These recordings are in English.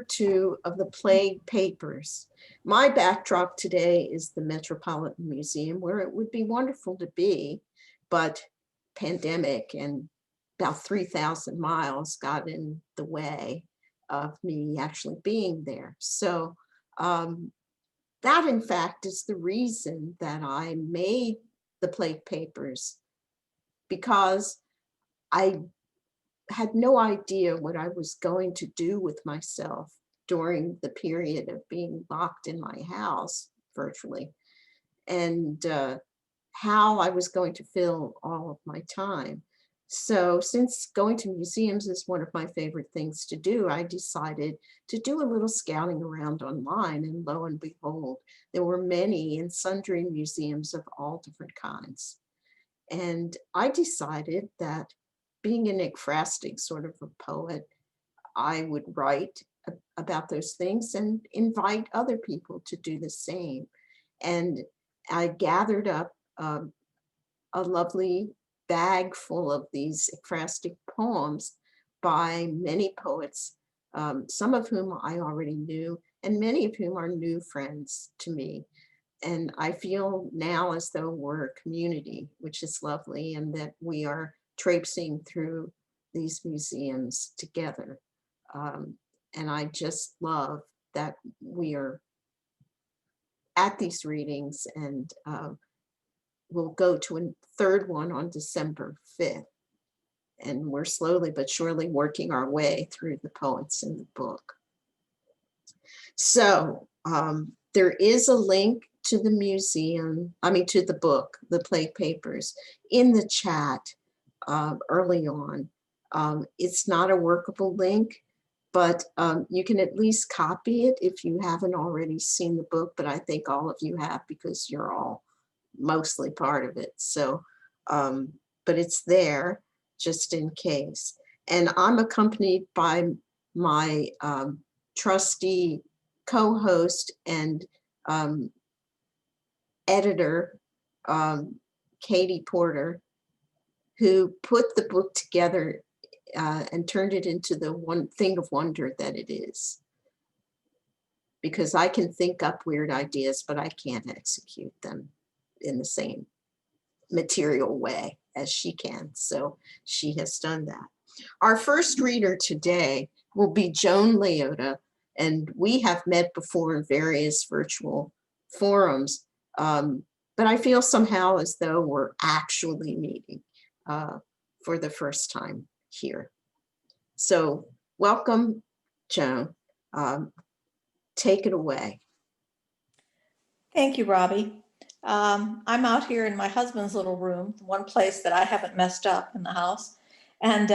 2 of the Plague Papers. My backdrop today is the Metropolitan Museum, where it would be wonderful to be, but pandemic and about 3,000 miles got in the way of me actually being there. So that, in fact, is the reason that I made the Plague Papers, because I had no idea what I was going to do with myself during the period of being locked in my house virtually, and how I was going to fill all of my time. So since going to museums is one of my favorite things to do, I decided to do a little scouting around online, and lo and behold, there were many and sundry museums of all different kinds. And I decided that, being an ekphrastic sort of a poet, I would write about those things and invite other people to do the same. And I gathered up a lovely bag full of these ekphrastic poems by many poets, some of whom I already knew, and many of whom are new friends to me. And I feel now as though we're a community, which is lovely, and that we are traipsing through these museums together. And I just love that we are at these readings, and we'll go to a third one on December 5th. And we're slowly but surely working our way through the poets in the book. So there is a link to the museum, to the book, The Plague Papers, in the chat early on. It's not a workable link, but you can at least copy it if you haven't already seen the book, but I think all of you have, because you're all mostly part of it. So, but it's there just in case. And I'm accompanied by my trusty co-host and editor, Katie Porter, who put the book together and turned it into the one thing of wonder that it is. Because I can think up weird ideas, but I can't execute them in the same material way as she can. So she has done that. Our first reader today will be Joan Leota, and we have met before in various virtual forums, but I feel somehow as though we're actually meeting for the first time here. So welcome, Joan. Take it away. Thank you, Robbie. I'm out here in my husband's little room, one place that I haven't messed up in the house. And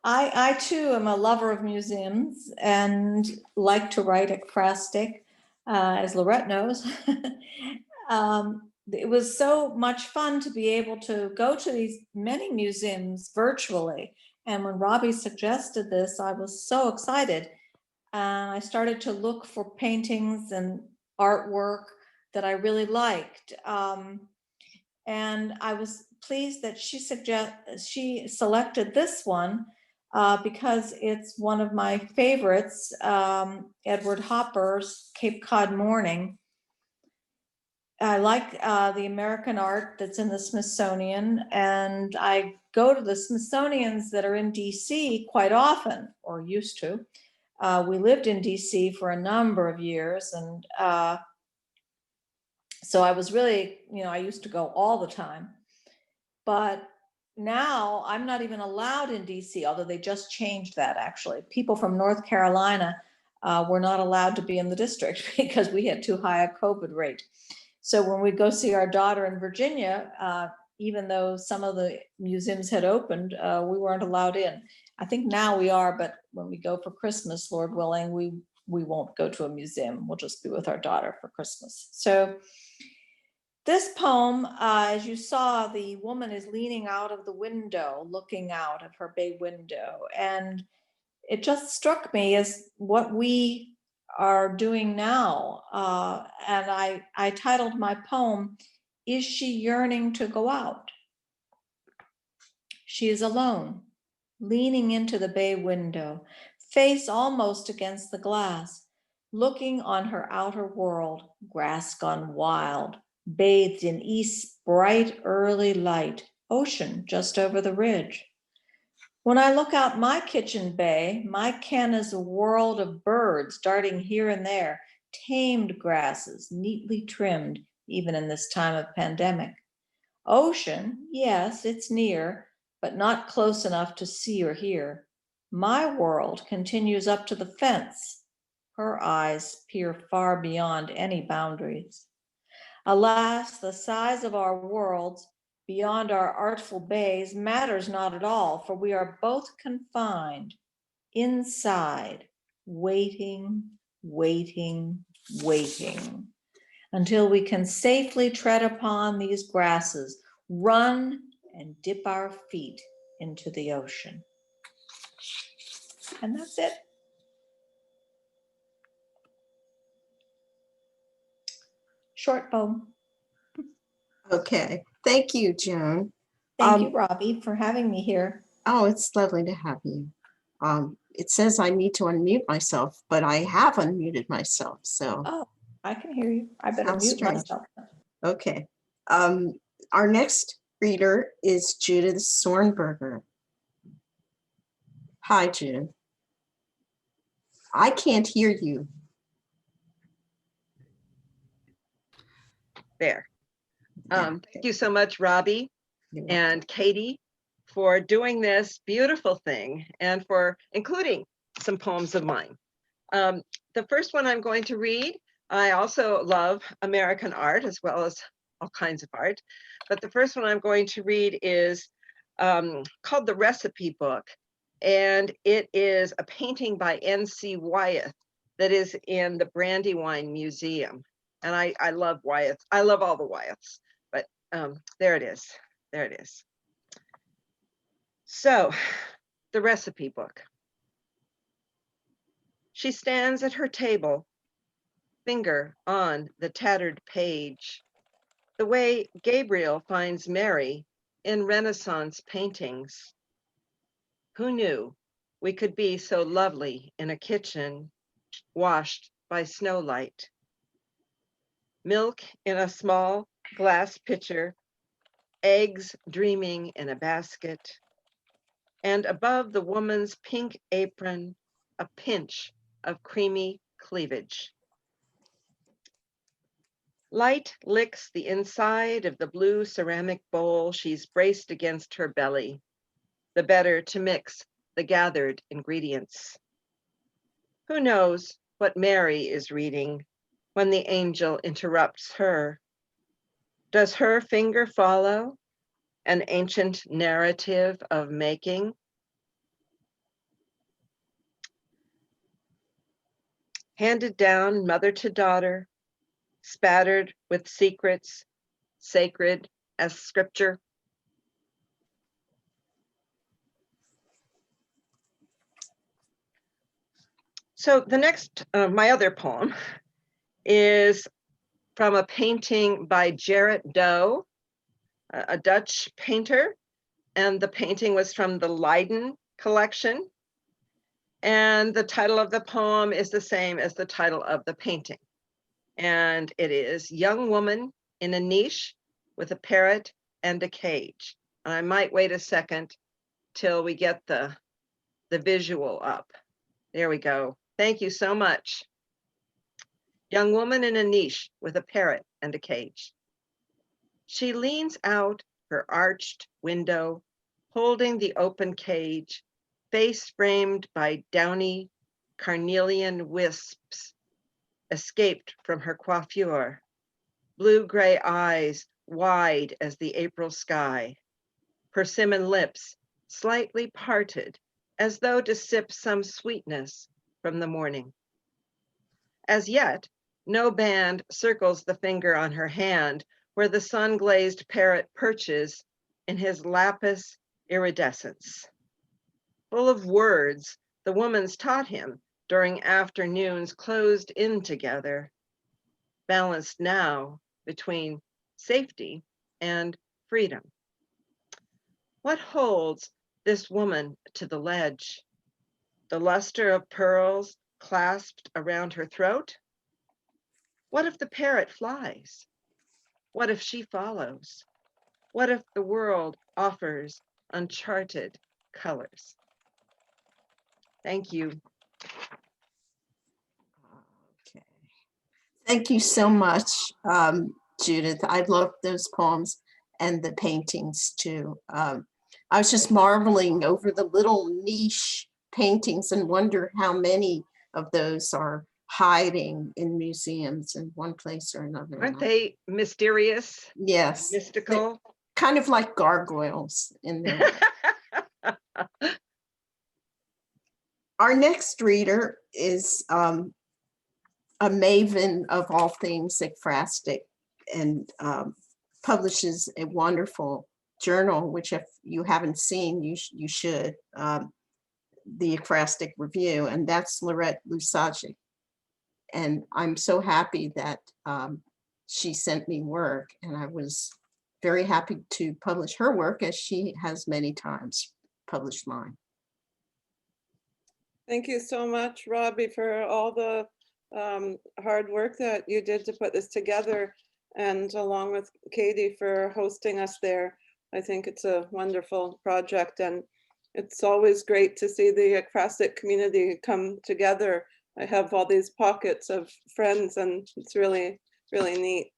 I too am a lover of museums and like to write ekphrastic, as Lorette knows. It was so much fun to be able to go to these many museums virtually. And when Robbie suggested this, I was so excited. And I started to look for paintings and artwork that I really liked. And I was pleased that she selected this one because it's one of my favorites, Edward Hopper's Cape Cod Morning. I like the American art that's in the Smithsonian, and I go to the Smithsonians that are in DC quite often, or used to. We lived in DC for a number of years, and so I was really, I used to go all the time. But now I'm not even allowed in DC, although they just changed that actually. People from North Carolina were not allowed to be in the district because we had too high a COVID rate. So when we go see our daughter in Virginia, even though some of the museums had opened, we weren't allowed in. I think now we are, but when we go for Christmas, Lord willing, we won't go to a museum. We'll just be with our daughter for Christmas. So this poem, as you saw, the woman is leaning out of the window, looking out of her bay window. And it just struck me as what we are doing now. And I titled my poem, "Is She Yearning to Go Out?" She is alone, leaning into the bay window, face almost against the glass, looking on her outer world, grass gone wild, bathed in east's bright early light, ocean just over the ridge. When I look out my kitchen bay, my ken is a world of birds darting here and there, tamed grasses, neatly trimmed, even in this time of pandemic. Ocean, yes, it's near, but not close enough to see or hear. My world continues up to the fence. Her eyes peer far beyond any boundaries. Alas, the size of our worlds beyond our artful bays matters not at all, for we are both confined inside, waiting, waiting, waiting, until we can safely tread upon these grasses, run and dip our feet into the ocean. And that's it. Short poem. Okay, thank you, Joan. Thank you, Robbie, for having me here. Oh, it's lovely to have you. It says I need to unmute myself, but I have unmuted myself, so. Oh, I can hear you. I better Sounds mute strange. myself. Okay. Our next reader is Judith Sornberger. Hi, Judith. I can't hear you. There. Thank you so much, Robbie You're welcome. and Katie, for doing this beautiful thing and for including some poems of mine. The first one I'm going to read, I also love American art as well as all kinds of art, but the first one I'm going to read is called The Recipe Book, and it is a painting by N.C. Wyeth that is in the Brandywine Museum. And I love Wyeth. I love all the Wyeths, but there it is. There it is. So, The Recipe Book. She stands at her table, finger on the tattered page, the way Gabriel finds Mary in Renaissance paintings. Who knew we could be so lovely in a kitchen washed by snowlight? Milk in a small glass pitcher, eggs dreaming in a basket, and above the woman's pink apron, a pinch of creamy cleavage. Light licks the inside of the blue ceramic bowl she's braced against her belly, the better to mix the gathered ingredients. Who knows what Mary is reading when the angel interrupts her? Does her finger follow an ancient narrative of making? Handed down mother to daughter, spattered with secrets, sacred as scripture. So the next, my other poem is from a painting by Gerrit Dou, a Dutch painter, and the painting was from the Leiden collection. And the title of the poem is the same as the title of the painting. And it is Young Woman in a Niche with a Parrot and a Cage. And I might wait a second till we get the visual up. There we go. Thank you so much. Young woman in a niche with a parrot and a cage. She leans out her arched window, holding the open cage, face framed by downy carnelian wisps escaped from her coiffure, blue-gray eyes wide as the April sky, persimmon lips slightly parted as though to sip some sweetness from the morning. As yet, no band circles the finger on her hand where the sun-glazed parrot perches in his lapis iridescence. Full of words the woman's taught him during afternoons closed in together, balanced now between safety and freedom. What holds this woman to the ledge? the luster of pearls clasped around her throat? What if the parrot flies? What if she follows? What if the world offers uncharted colors? Thank you. Okay. Thank you so much, Judith. I love those poems and the paintings too. I was just marveling over the little niche paintings and wonder how many of those are hiding in museums in one place or another. Aren't they mysterious, Yes, they're mystical? kind of like gargoyles in their way. Our next reader is a maven of all things ekphrastic and publishes a wonderful journal, which if you haven't seen, you should, the Ekphrastic Review, and that's Lorette Lusagic. And I'm so happy that she sent me work, and I was very happy to publish her work, as she has many times published mine. Thank you so much, Robbie, for all the hard work that you did to put this together, and along with Katie for hosting us there. I think it's a wonderful project, and it's always great to see the Ekphrastic community come together. I have all these pockets of friends, and it's really, really neat.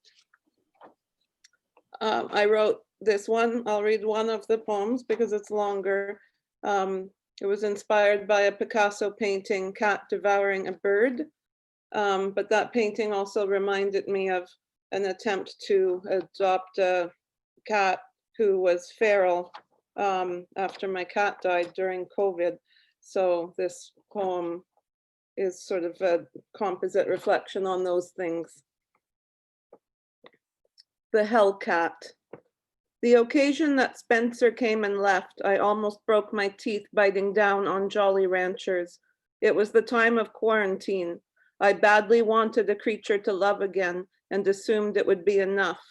I wrote this one. I'll read one of the poems because it's longer. It was inspired by a Picasso painting, Cat Devouring a Bird. But that painting also reminded me of an attempt to adopt a cat who was feral after my cat died during COVID. So this poem is sort of a composite reflection on those things. The Hellcat. The occasion that Spencer came and left, I almost broke my teeth biting down on Jolly Ranchers. It was the time of quarantine. I badly wanted a creature to love again and assumed it would be enough.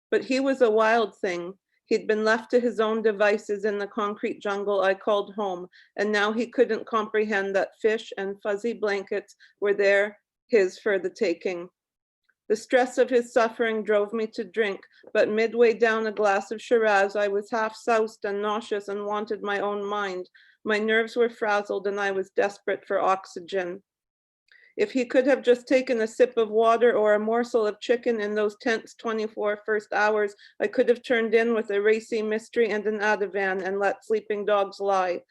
But he was a wild thing. He'd been left to his own devices in the concrete jungle I called home, and now he couldn't comprehend that fish and fuzzy blankets were there, his for the taking. The stress of his suffering drove me to drink, but midway down a glass of Shiraz, I was half soused and nauseous and wanted my own mind. My nerves were frazzled and I was desperate for oxygen. If he could have just taken a sip of water or a morsel of chicken in those tense 24 first hours, I could have turned in with a racy mystery and an Ativan and let sleeping dogs lie.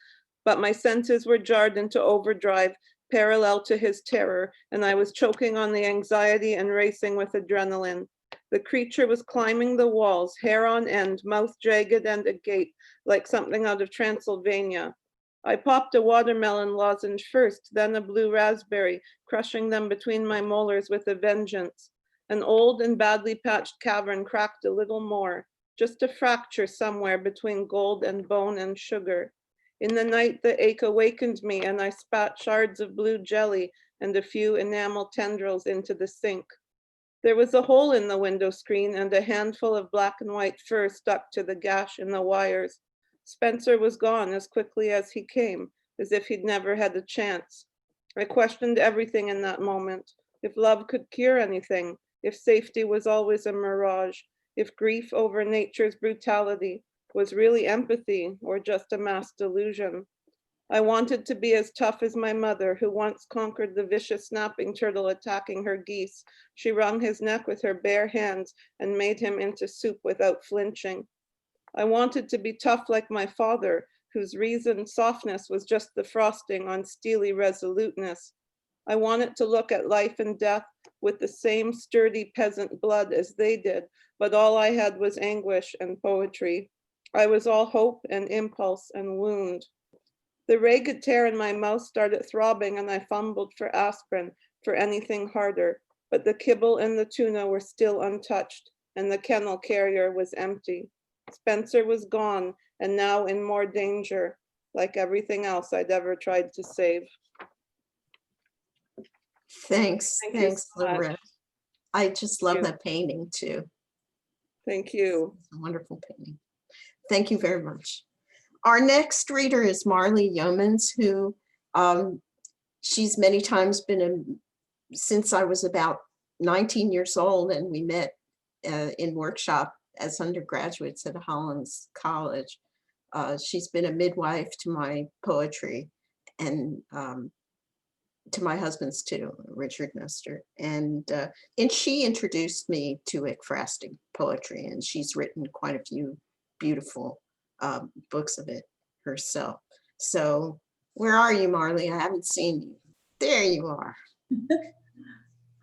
But my senses were jarred into overdrive, parallel to his terror, and I was choking on the anxiety and racing with adrenaline. The creature was climbing the walls, hair on end, mouth jagged and agape, like something out of Transylvania. I popped a watermelon lozenge first, then a blue raspberry, crushing them between my molars with a vengeance. An old and badly patched cavern cracked a little more, just a fracture somewhere between gold and bone and sugar. In the night, the ache awakened me, and I spat shards of blue jelly and a few enamel tendrils into the sink. There was a hole in the window screen, and a handful of black and white fur stuck to the gash in the wires. Spencer was gone as quickly as he came, as if he'd never had a chance. I questioned everything in that moment. If love could cure anything, if safety was always a mirage, if grief over nature's brutality was really empathy or just a mass delusion. I wanted to be as tough as my mother, who once conquered the vicious snapping turtle attacking her geese. She wrung his neck with her bare hands and made him into soup without flinching. I wanted to be tough like my father, whose reasoned softness was just the frosting on steely resoluteness. I wanted to look at life and death with the same sturdy peasant blood as they did, but all I had was anguish and poetry. I was all hope and impulse and wound. The ragged tear in my mouth started throbbing, and I fumbled for aspirin, for anything harder, but the kibble and the tuna were still untouched, and the kennel carrier was empty. Spencer was gone, and now in more danger, like everything else I'd ever tried to save. Thanks, Thank you thanks, so much. Lorette. I just love you. that painting too. Thank you. It's a wonderful painting. Thank you very much. Our next reader is Marley Yeomans, who Um, she's many times been since I was about 19 years old, and we met in workshop as undergraduates at Hollins College. She's been a midwife to my poetry, and to my husband's too, Richard Nestor. And she introduced me to ekphrastic poetry, and she's written quite a few beautiful books of it herself. So where are you, Marley? I haven't seen you. There you are.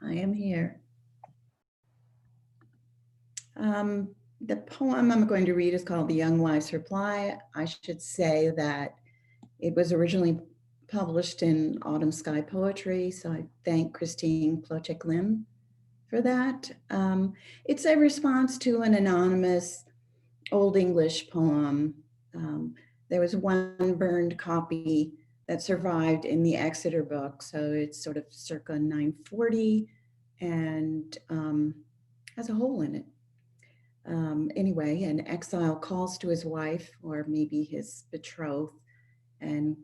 I am here. The poem I'm going to read is called The Young Wife's Reply. I should say that it was originally published in Autumn Sky Poetry, so I thank Christine Plotchek-Lim for that. It's a response to an anonymous Old English poem. There was one burned copy that survived in the Exeter book, so it's sort of circa 940 and has a hole in it. Anyway, an exile calls to his wife, or maybe his betrothed, and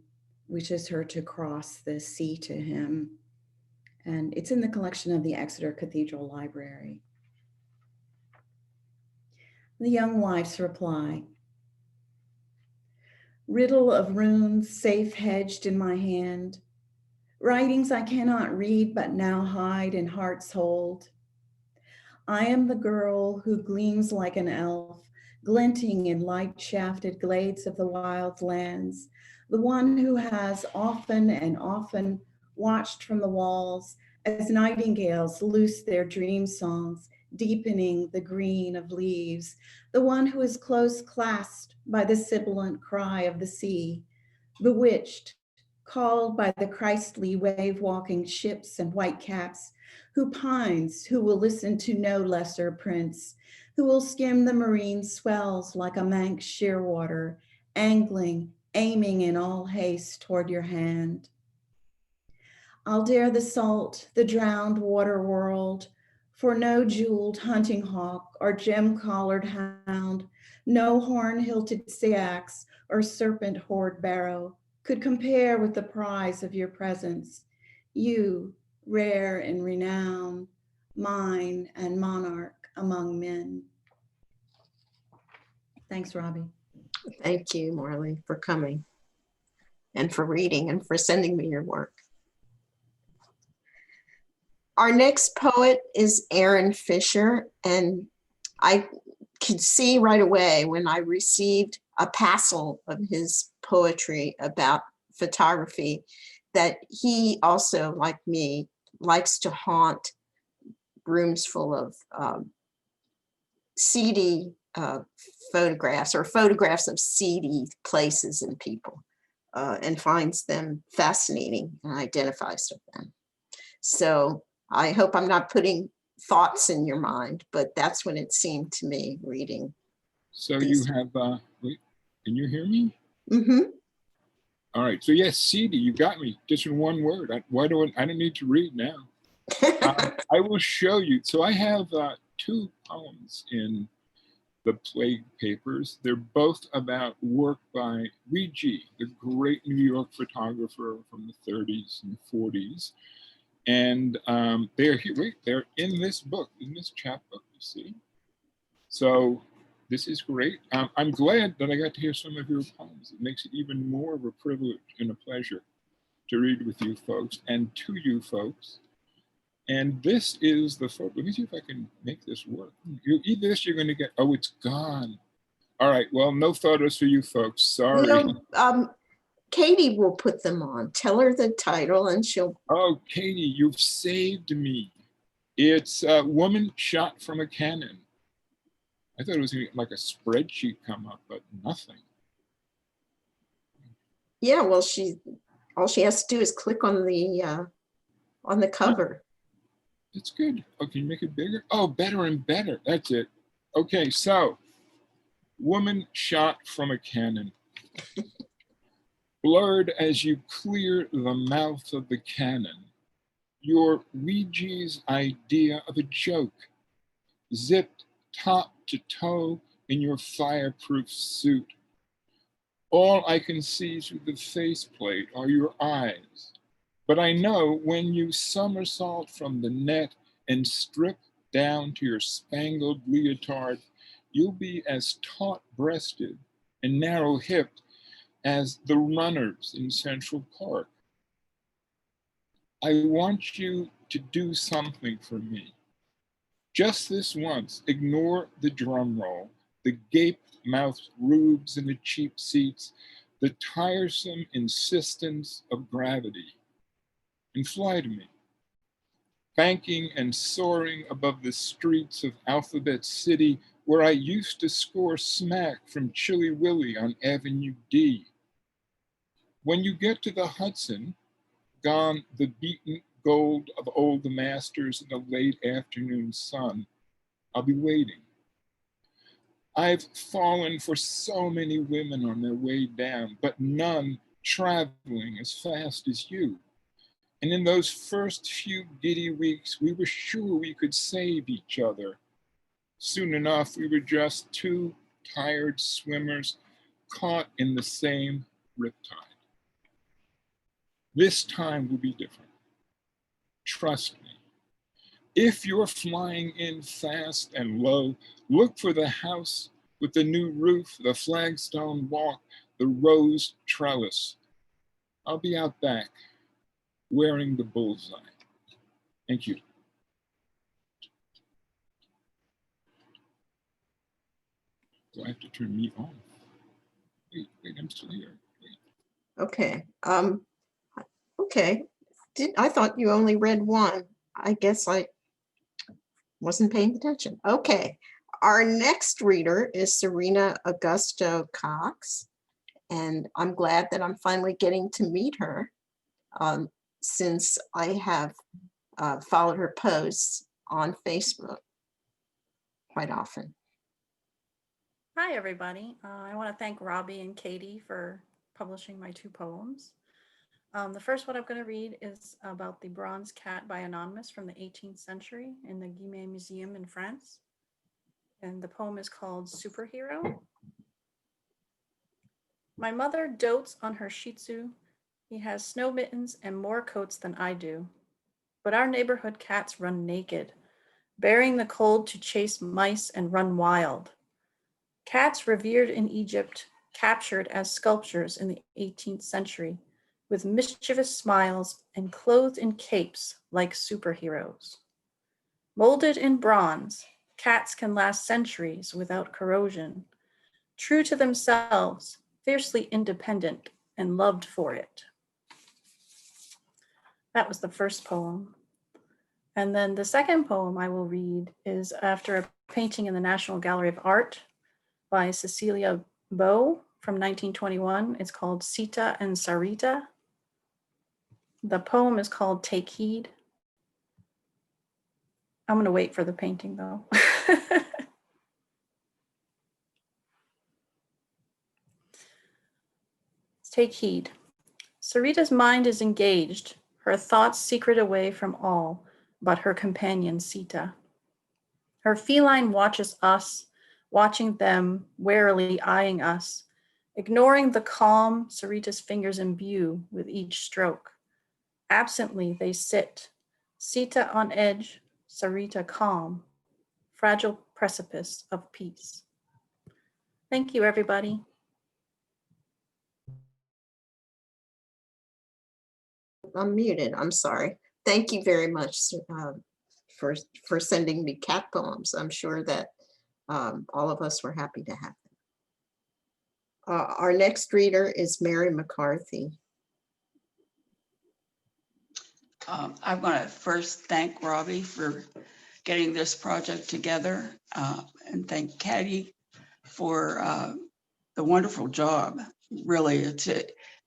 wishes her to cross the sea to him. And it's in the collection of the Exeter Cathedral Library. The Young Wife's Reply. Riddle of runes safe hedged in my hand, writings I cannot read but now hide in heart's hold. I am the girl who gleams like an elf, glinting in light-shafted glades of the wild lands, the one who has often and often watched from the walls as nightingales loose their dream songs, deepening the green of leaves, the one who is close clasped by the sibilant cry of the sea, bewitched, called by the Christly wave-walking ships and whitecaps, who pines, who will listen to no lesser prince, who will skim the marine swells like a Manx shearwater, angling, aiming in all haste toward your hand. I'll dare the salt, the drowned water world, for no jeweled hunting hawk or gem-collared hound, no horn-hilted seax or serpent-hoard barrow could compare with the prize of your presence, you, rare in renown, mine and monarch among men. Thanks, Robbie. Thank you, Marley, for coming and for reading and for sending me your work. Our next poet is Aaron Fisher, and I could see right away when I received a parcel of his poetry about photography that he also, like me, likes to haunt rooms full of seedy photographs, or photographs of seedy places and people, and finds them fascinating and identifies with them. So I hope I'm not putting thoughts in your mind, but that's when it seemed to me reading. So these. you have, wait, can you hear me? Mm-hmm. All right, so yes, seedy, you got me, just in one word. I don't need to read now. I will show you. So I have two poems in the Plague Papers. They're both about work by Weegee, the great New York photographer from the 30s and 40s. And they're here, wait, they're in this book, in this chapbook, you see? So this is great. I'm glad that I got to hear some of your poems. It makes it even more of a privilege and a pleasure to read with you folks and to you folks. And this is the photo. Let me see if I can make this work. You eat this, you're going to get, oh, it's gone. All right, well, no photos for you folks. Sorry. No, Katie will put them on. Tell her the title and she'll. Oh, Katie, you've saved me. It's a woman shot from a cannon. I thought it was going to be like a spreadsheet come up, but nothing. Yeah, well, all she has to do is click on the cover. It's good. Oh, can you make it bigger? Oh, better and better. That's it. Okay, so woman shot from a cannon. Blurred as you clear the mouth of the cannon, your Weegee's idea of a joke, zipped top to toe in your fireproof suit. All I can see through the faceplate are your eyes. But I know when you somersault from the net and strip down to your spangled leotard, you'll be as taut-breasted and narrow-hipped as the runners in Central Park. I want you to do something for me. Just this once, ignore the drum roll, the gape-mouthed rubes in the cheap seats, the tiresome insistence of gravity, and fly to me. Banking and soaring above the streets of Alphabet City, where I used to score smack from Chilly Willy on Avenue D. When you get to the Hudson, gone the beaten gold of old masters in the late afternoon sun, I'll be waiting. I've fallen for so many women on their way down, but none traveling as fast as you. And in those first few giddy weeks, we were sure we could save each other. Soon enough, we were just two tired swimmers caught in the same riptide. This time will be different. Trust me. If you're flying in fast and low, look for the house with the new roof, the flagstone walk, the rose trellis. I'll be out back, wearing the bullseye. Thank you. Do I have to turn me on? Wait, I'm still here. Wait. Okay. Okay. I thought you only read one. I guess I wasn't paying attention. Okay. Our next reader is Serena Augusto Cox, and I'm glad that I'm finally getting to meet her since I have followed her posts on Facebook quite often. Hi, everybody. I want to thank Robbie and Katie for publishing my 2 poems. The first one I'm going to read is about the bronze cat by Anonymous from the 18th century in the Guimet Museum in France. And the poem is called Superhero. My mother dotes on her Shih Tzu. He has snow mittens and more coats than I do. But our neighborhood cats run naked, bearing the cold to chase mice and run wild. Cats revered in Egypt, captured as sculptures in the 18th century, with mischievous smiles and clothed in capes like superheroes. Molded in bronze, cats can last centuries without corrosion, true to themselves, fiercely independent, and loved for it. That was the first poem. And then the second poem I will read is after a painting in the National Gallery of Art by Cecilia Beau from 1921. It's called Sita and Sarita. The poem is called Take Heed. I'm going to wait for the painting though. Take heed. Sarita's mind is engaged, her thoughts secret away from all but her companion Sita. Her feline watches us, watching them, warily eyeing us, ignoring the calm Sarita's fingers imbue with each stroke. Absently they sit, Sita on edge, Sarita calm, fragile precipice of peace. Thank you, everybody. I'm muted. I'm sorry. Thank you very much for sending me cat poems. I'm sure that all of us were happy to have them. Our next reader is Mary McCarthy. I want to first thank Robbie for getting this project together and thank Katie for the wonderful job. Really,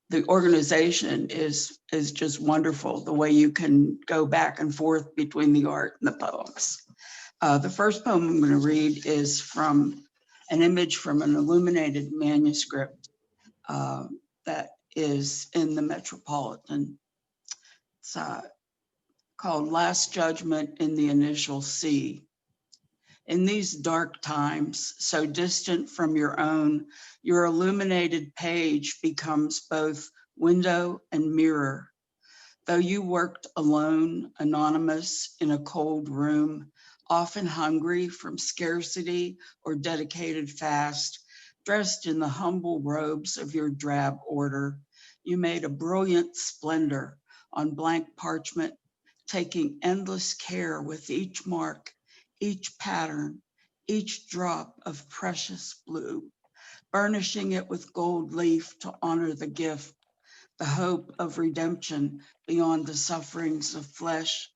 the organization is just wonderful, the way you can go back and forth between the art and the poems. The first poem I'm going to read is from an image from an illuminated manuscript that is in the Metropolitan. It's called Last Judgment in the Initial C. In these dark times, so distant from your own, your illuminated page becomes both window and mirror. Though you worked alone, anonymous, in a cold room, often hungry from scarcity or dedicated fast, dressed in the humble robes of your drab order, you made a brilliant splendor on blank parchment, taking endless care with each mark, each pattern, each drop of precious blue, burnishing it with gold leaf to honor the gift, the hope of redemption beyond the sufferings of flesh.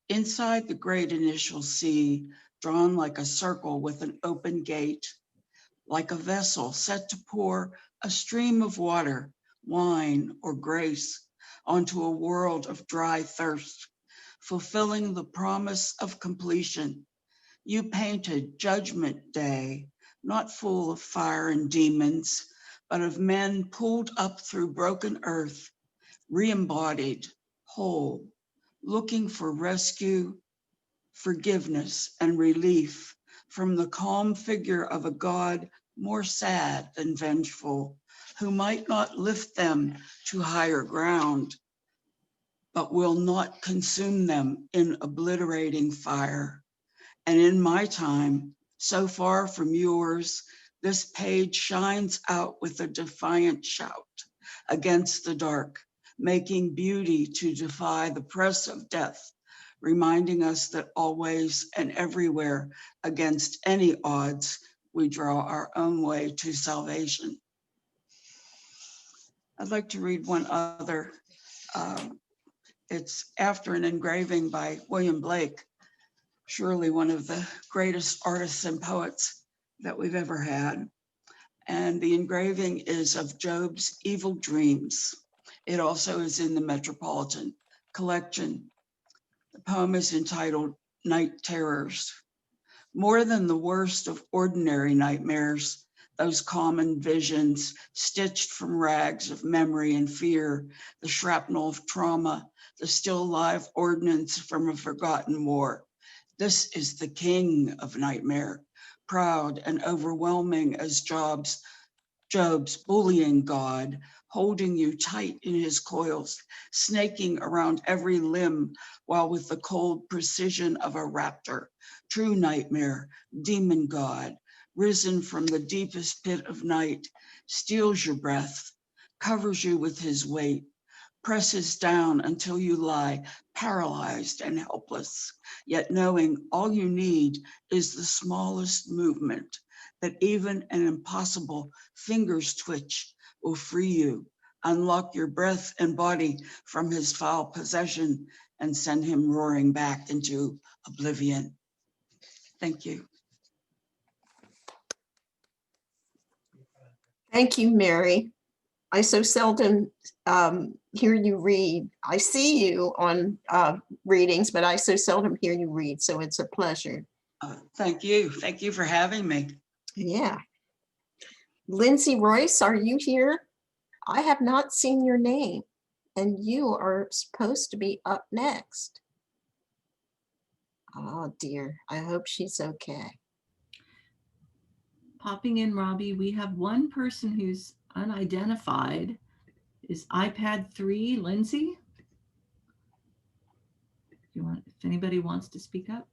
Inside the great initial sea, drawn like a circle with an open gate, like a vessel set to pour a stream of water, wine, or grace onto a world of dry thirst, fulfilling the promise of completion. You painted Judgment Day, not full of fire and demons, but of men pulled up through broken earth, re-embodied, whole, looking for rescue, forgiveness, and relief from the calm figure of a God more sad than vengeful, who might not lift them to higher ground, but will not consume them in obliterating fire. And in my time, so far from yours, this page shines out with a defiant shout against the dark, making beauty to defy the press of death, reminding us that always and everywhere, against any odds, we draw our own way to salvation. I'd like to read one other. It's after an engraving by William Blake, surely one of the greatest artists and poets that we've ever had. And the engraving is of Job's evil dreams. It also is in the Metropolitan Collection. The poem is entitled Night Terrors. More than the worst of ordinary nightmares, those common visions stitched from rags of memory and fear, the shrapnel of trauma, the still live ordnance from a forgotten war. This is the king of nightmare, proud and overwhelming as Job's bullying God, holding you tight in his coils, snaking around every limb, while with the cold precision of a raptor, true nightmare, demon God, risen from the deepest pit of night, steals your breath, covers you with his weight, presses down until you lie paralyzed and helpless, yet knowing all you need is the smallest movement, that even an impossible finger's twitch will free you, unlock your breath and body from his foul possession, and send him roaring back into oblivion. Thank you. Thank you, Mary. I so seldom hear you read. I see you on readings, but I so seldom hear you read, so it's a pleasure. Thank you. Thank you for having me. Yeah. Lindsay Royce, are you here? I have not seen your name, and you are supposed to be up next. Oh dear, I hope she's okay. Popping in, Robbie, we have one person who's unidentified. Is iPad 3 Lindsay? If anybody wants to speak up?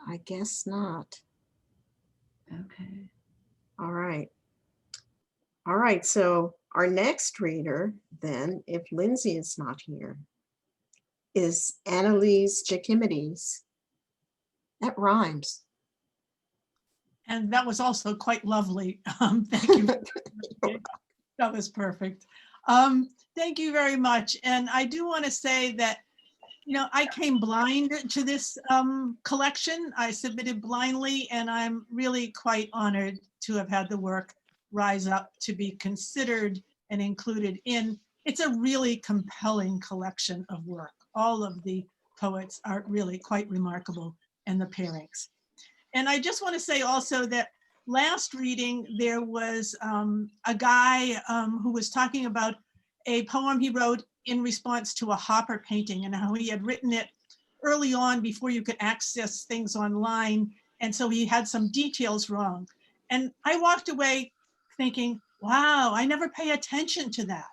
I guess not. Okay. All right. All right, so our next reader then, if Lindsay is not here, is Annalise Jachimides. That rhymes. And that was also quite lovely. Thank you. That was perfect. Thank you very much. And I do want to say that, you know, I came blind to this collection. I submitted blindly, and I'm really quite honored to have had the work rise up to be considered and included in. It's a really compelling collection of work. All of the poets are really quite remarkable, and the pairings. And I just want to say also that last reading, there was a guy who was talking about a poem he wrote in response to a Hopper painting and how he had written it early on before you could access things online. And so he had some details wrong. And I walked away thinking, wow, I never pay attention to that.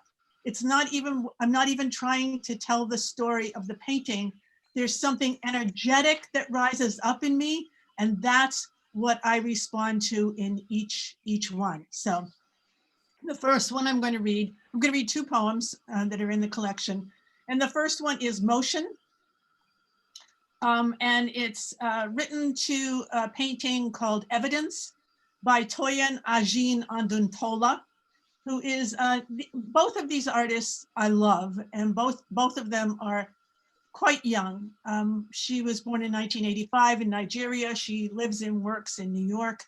I'm not even trying to tell the story of the painting. There's something energetic that rises up in me, and that's what I respond to in each one. So the first one I'm going to read 2 poems that are in the collection. And the first one is Motion. And it's written to a painting called Evidence by Toyin Ajin Anduntola, who is, both of these artists I love, and both of them are quite young. She was born in 1985 in Nigeria. She lives and works in New York.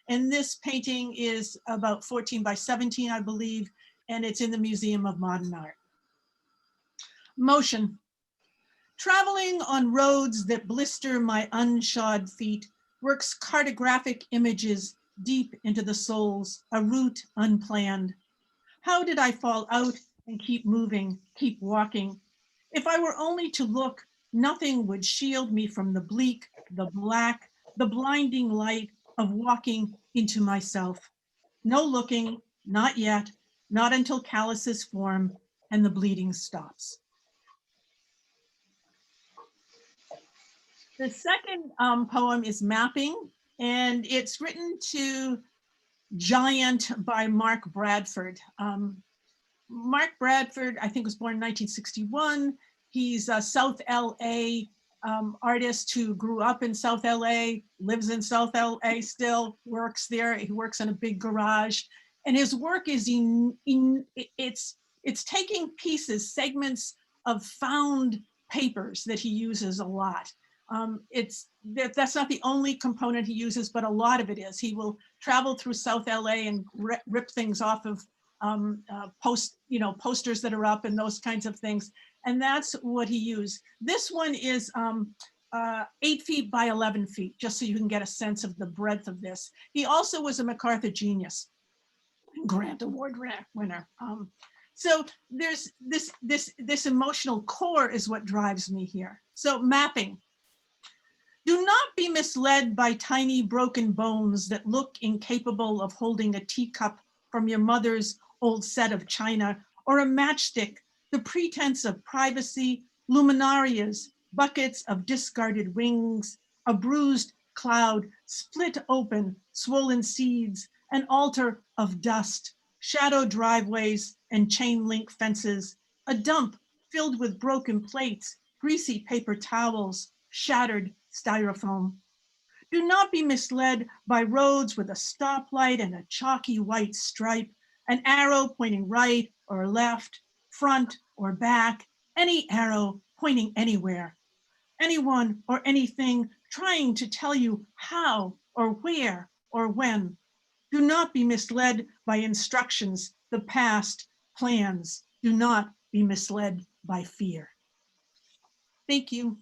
And this painting is about 14 by 17, I believe, and it's in the Museum of Modern Art. Motion. Traveling on roads that blister my unshod feet works cartographic images deep into the souls, a route unplanned. How did I fall out and keep moving, keep walking? If I were only to look, nothing would shield me from the bleak, the black, the blinding light of walking into myself. No looking, not yet, not until calluses form and the bleeding stops. The second poem is Mapping, and it's written to Giant by Mark Bradford. Mark Bradford, I think, was born in 1961. He's a South LA artist who grew up in South LA, lives in South LA still, works there. He works in a big garage. And his work is, it's taking pieces, segments of found papers that he uses a lot. That's not the only component he uses, but a lot of it is. He will travel through South LA and rip things off of posters that are up and those kinds of things. And that's what he used. This one is 8 feet by 11 feet, just so you can get a sense of the breadth of this. He also was a MacArthur Genius Grant Award winner. So there's this emotional core is what drives me here. So mapping. Do not be misled by tiny broken bones that look incapable of holding a teacup from your mother's old set of china, or a matchstick, the pretense of privacy, luminarias, buckets of discarded wings, a bruised cloud, split open, swollen seeds, an altar of dust, shadow driveways and chain link fences, a dump filled with broken plates, greasy paper towels, shattered styrofoam. Do not be misled by roads with a stoplight and a chalky white stripe, an arrow pointing right or left, front or back, any arrow pointing anywhere. Anyone or anything trying to tell you how or where or when. Do not be misled by instructions, the past, plans. Do not be misled by fear. Thank you.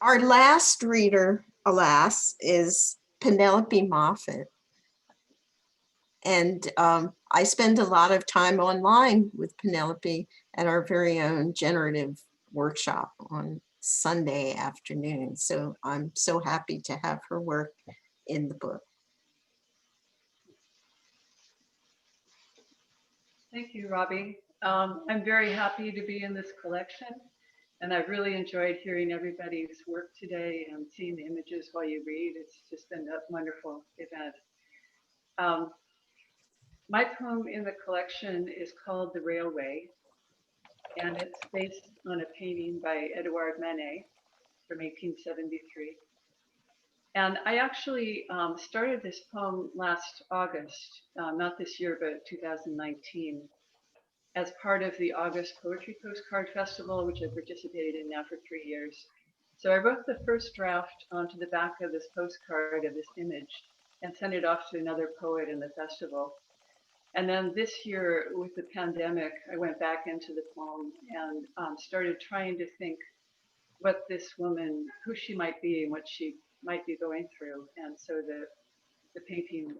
Our last reader, alas, is Penelope Moffat. And I spend a lot of time online with Penelope at our very own generative workshop on Sunday afternoon. So I'm so happy to have her work in the book. Thank you, Robbie. I'm very happy to be in this collection, and I've really enjoyed hearing everybody's work today and seeing the images while you read. It's just been a wonderful event. My poem in the collection is called The Railway, and it's based on a painting by Edouard Manet from 1873. And I actually started this poem last August, not this year, but 2019, as part of the August Poetry Postcard Festival, which I participated in now for 3 years. So I wrote the first draft onto the back of this postcard of this image and sent it off to another poet in the festival. And then this year with the pandemic, I went back into the poem and started trying to think what this woman, who she might be and what she might be going through. And so the painting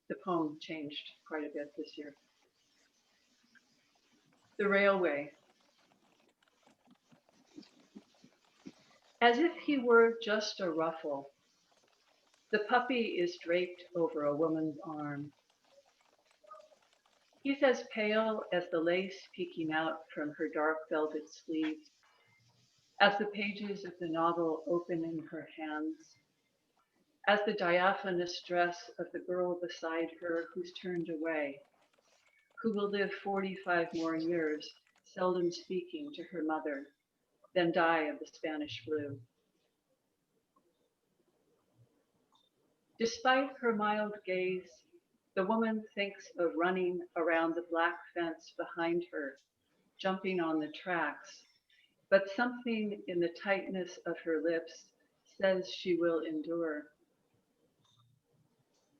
the poem changed quite a bit this year. The railway. As if he were just a ruffle, the puppy is draped over a woman's arm. He's as pale as the lace peeking out from her dark velvet sleeves, as the pages of the novel open in her hands, as the diaphanous dress of the girl beside her who's turned away, who will live 45 more years, seldom speaking to her mother, then die of the Spanish flu. Despite her mild gaze, the woman thinks of running around the black fence behind her, jumping on the tracks, but something in the tightness of her lips says she will endure.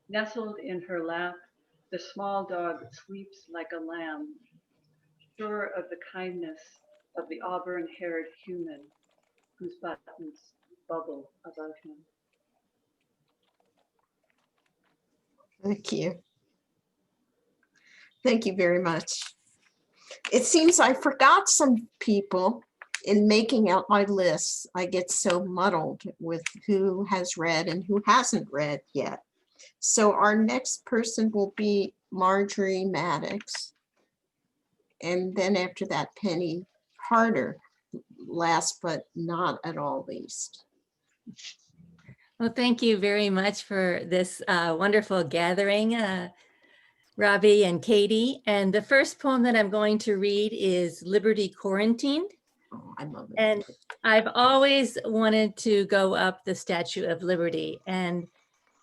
Nestled in her lap, the small dog sleeps like a lamb, sure of the kindness of the auburn-haired human whose buttons bubble above him. Thank you. Thank you very much. It seems I forgot some people in making out my lists. I get so muddled with who has read and who hasn't read yet. So our next person will be Marjorie Maddox. And then after that, Penny Harder, last but not at all least. Well, thank you very much for this wonderful gathering, Robbie and Katie. And the first poem that I'm going to read is Liberty Quarantined. Oh, I love it. And I've always wanted to go up the Statue of Liberty. And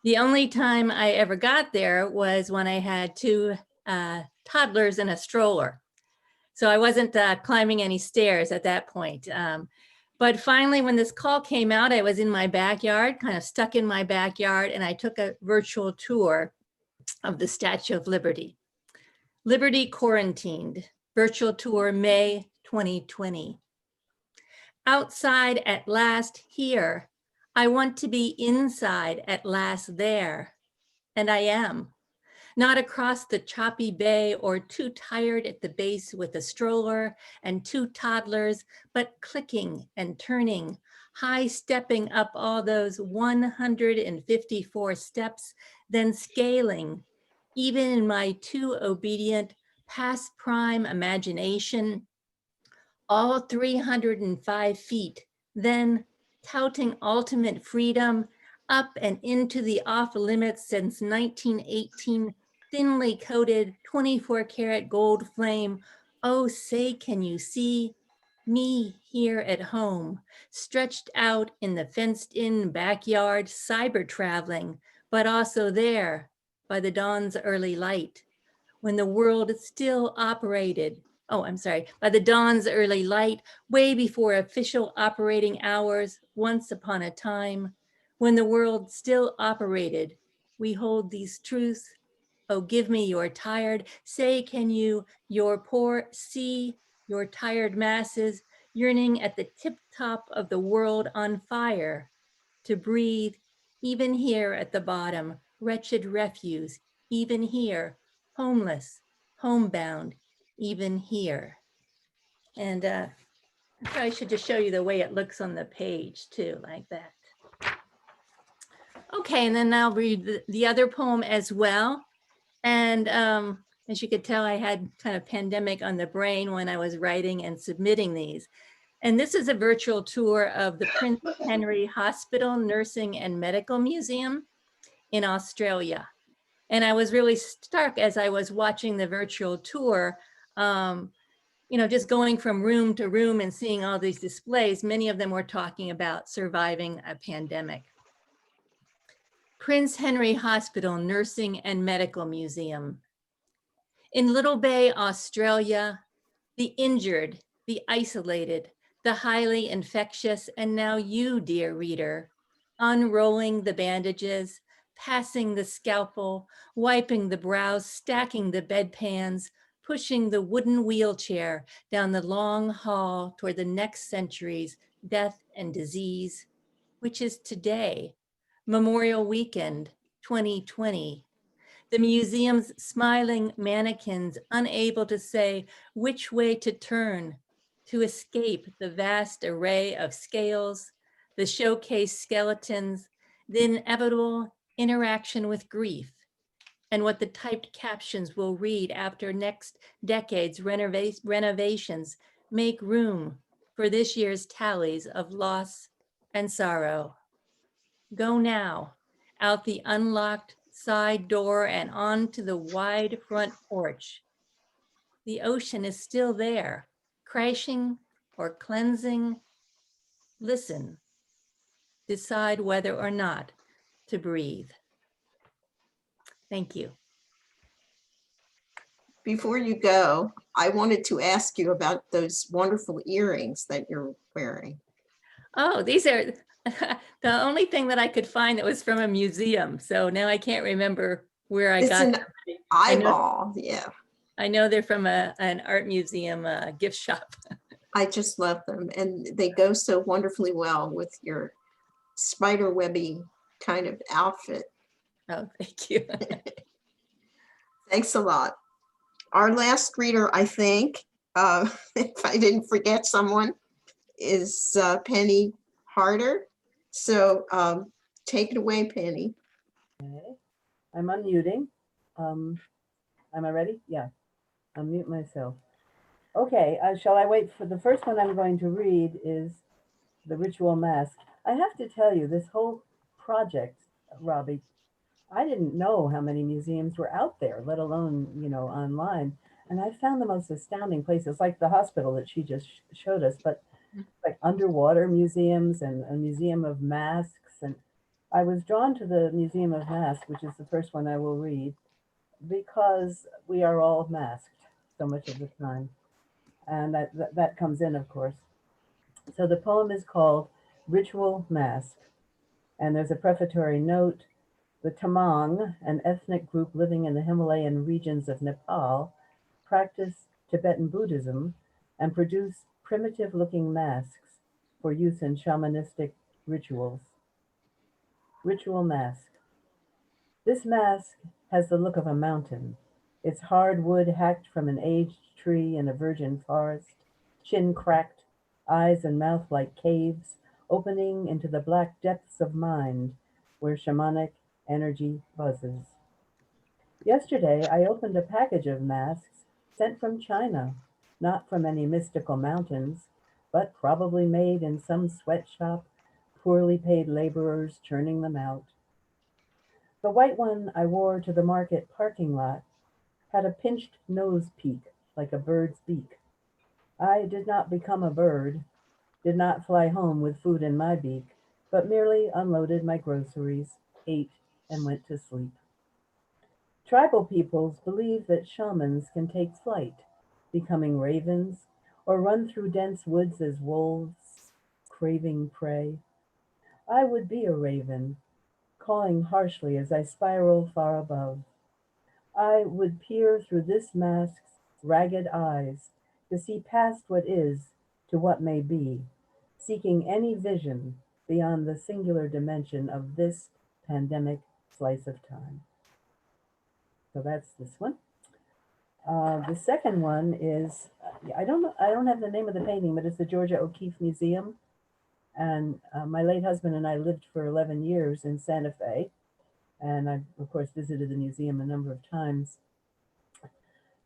the only time I ever got there was when I had two toddlers in a stroller. So I wasn't climbing any stairs at that point. But finally, when this call came out, I was in my backyard, kind of stuck in my backyard, and I took a virtual tour of the Statue of Liberty. Liberty Quarantined, virtual tour, May 2020. Outside at last here, I want to be inside at last there, and I am. Not across the choppy bay or too tired at the base with a stroller and two toddlers, but clicking and turning, high stepping up all those 154 steps, then scaling, even in my too obedient past prime imagination, all 305 feet, then touting ultimate freedom up and into the off limits since 1918, thinly coated 24 karat gold flame. Oh, say, can you see me here at home, stretched out in the fenced in backyard, cyber traveling, but also there by the dawn's early light, when the world still operated. Oh, I'm sorry, by the dawn's early light, way before official operating hours, once upon a time, when the world still operated. We hold these truths. Oh, give me your tired, say, can you, your poor, see your tired masses yearning at the tip top of the world on fire to breathe, even here at the bottom, wretched refuse, even here, homeless, homebound, even here. And I probably should just show you the way it looks on the page too, like that. Okay, and then I'll read the other poem as well. And as you could tell, I had kind of pandemic on the brain when I was writing and submitting these. And this is a virtual tour of the Prince Henry Hospital, Nursing and Medical Museum in Australia. And I was really struck as I was watching the virtual tour, you know, just going from room to room and seeing all these displays. Many of them were talking about surviving a pandemic. Prince Henry Hospital, Nursing and Medical Museum. In Little Bay, Australia, the injured, the isolated, the highly infectious, and now you, dear reader, unrolling the bandages, passing the scalpel, wiping the brows, stacking the bedpans, pushing the wooden wheelchair down the long hall toward the next century's death and disease, which is today, Memorial Weekend 2020. The museum's smiling mannequins unable to say which way to turn to escape the vast array of scales, the showcase skeletons, the inevitable interaction with grief, and what the typed captions will read after next decade's renovations make room for this year's tallies of loss and sorrow. Go now, out the unlocked side door and onto the wide front porch. The ocean is still there, crashing or cleansing. Listen, decide whether or not to breathe. Thank you. Before you go, I wanted to ask you about those wonderful earrings that you're wearing. Oh, these are the only thing that I could find that was from a museum. So now I can't remember where I It's got an them. eyeball, yeah. I know they're from an art museum gift shop. I just love them, and they go so wonderfully well with your spider webby kind of outfit. Oh, thank you. Thanks a lot. Our last reader, I think, if I didn't forget someone, is Penny Harder. So take it away, Penny. Okay. I'm unmuting. Am I ready? Yeah. Unmute myself. Okay, shall I wait for the first one I'm going to read is The Ritual Mask. I have to tell you, this whole project, Robbie, I didn't know how many museums were out there, let alone, online. And I found the most astounding places, like the hospital that she just showed us, but like underwater museums and a museum of masks. And I was drawn to the Museum of Masks, which is the first one I will read, because we are all masked so much of the time. And that comes in, of course. So the poem is called Ritual Mask. And there's a prefatory note. The Tamang, an ethnic group living in the Himalayan regions of Nepal, practice Tibetan Buddhism and produce primitive-looking masks for use in shamanistic rituals. Ritual Mask. This mask has the look of a mountain. Its hard wood hacked from an aged tree in a virgin forest, chin cracked, eyes and mouth like caves, opening into the black depths of mind where shamanic energy buzzes. Yesterday, I opened a package of masks sent from China, not from any mystical mountains, but probably made in some sweatshop, poorly paid laborers churning them out. The white one I wore to the market parking lot had a pinched nose peak like a bird's beak. I did not become a bird, did not fly home with food in my beak, but merely unloaded my groceries, ate, and went to sleep. Tribal peoples believe that shamans can take flight, becoming ravens, or run through dense woods as wolves, craving prey. I would be a raven, calling harshly as I spiral far above. I would peer through this mask's ragged eyes to see past what is to what may be, seeking any vision beyond the singular dimension of this pandemic slice of time. So that's this one. The second one is, I don't have the name of the painting, but it's the Georgia O'Keeffe Museum. And my late husband and I lived for 11 years in Santa Fe. And I, of course, visited the museum a number of times.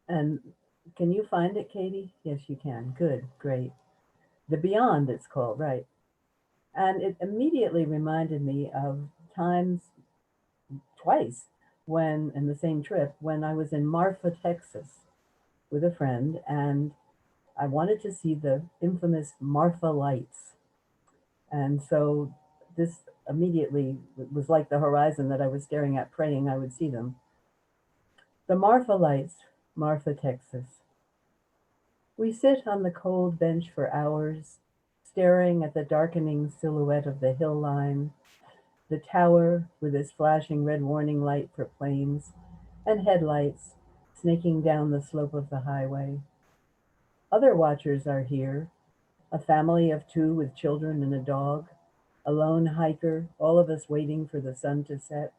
And can you find it, Katie? Yes, you can. Good, great. The Beyond, it's called, right. And it immediately reminded me of times twice when, in the same trip, when I was in Marfa, Texas with a friend, and I wanted to see the infamous Marfa lights. And so this immediately was like the horizon that I was staring at, praying I would see them. The Marfa lights, Marfa, Texas. We sit on the cold bench for hours, staring at the darkening silhouette of the hill line, the tower with its flashing red warning light for planes, and headlights snaking down the slope of the highway. Other watchers are here, a family of 2 with children and a dog, a lone hiker, all of us waiting for the sun to set.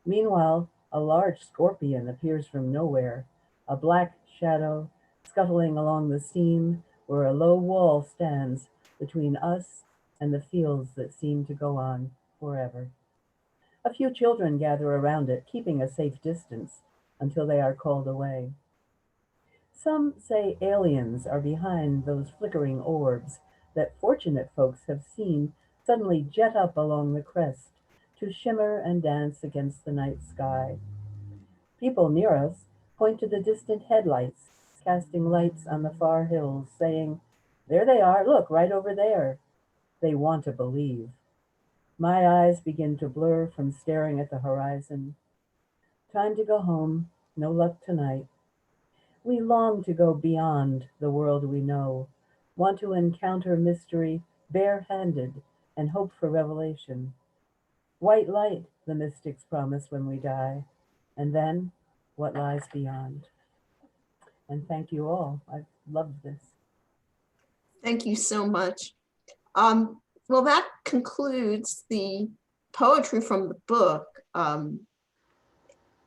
Meanwhile, A large scorpion appears from nowhere, a black shadow scuttling along the seam where a low wall stands between us and the fields that seem to go on forever. A few children gather around it, keeping a safe distance until they are called away. Some say aliens are behind those flickering orbs that fortunate folks have seen suddenly jet up along the crest to shimmer and dance against the night sky. People near us point to the distant headlights, casting lights on the far hills, saying, "There they are, look, right over there." They want to believe. My eyes begin to blur from staring at the horizon. Time to go home, no luck tonight. We long to go beyond the world we know, want to encounter mystery bare-handed and hope for revelation. White light, the mystics promise when we die, and then what lies beyond. And thank you all. I've loved this. Thank you so much. Well, that concludes the poetry from the book. And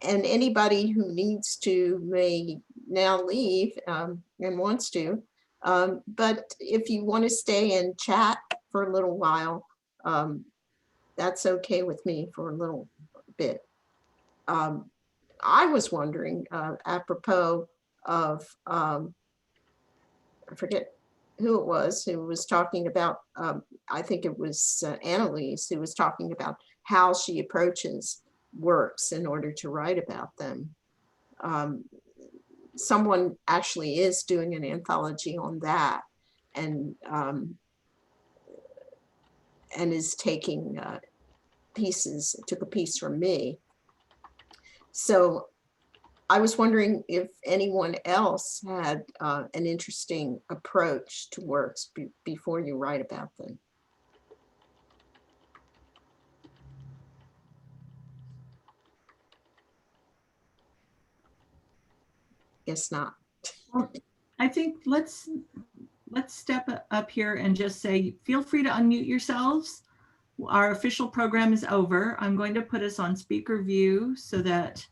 anybody who needs to may now leave and wants to. But if you want to stay and chat for a little while, that's okay with me for a little bit. I was wondering, apropos of, I forget who it was who was talking about, I think it was Annalise who was talking about how she approaches works in order to write about them. Someone actually is doing an anthology on that, and is taking pieces, took a piece from me. So I was wondering if anyone else had an interesting approach to works before you write about them. Guess not. Well, I think let's step up here and just say, feel free to unmute yourselves. Our official program is over. I'm going to put us on speaker view so that,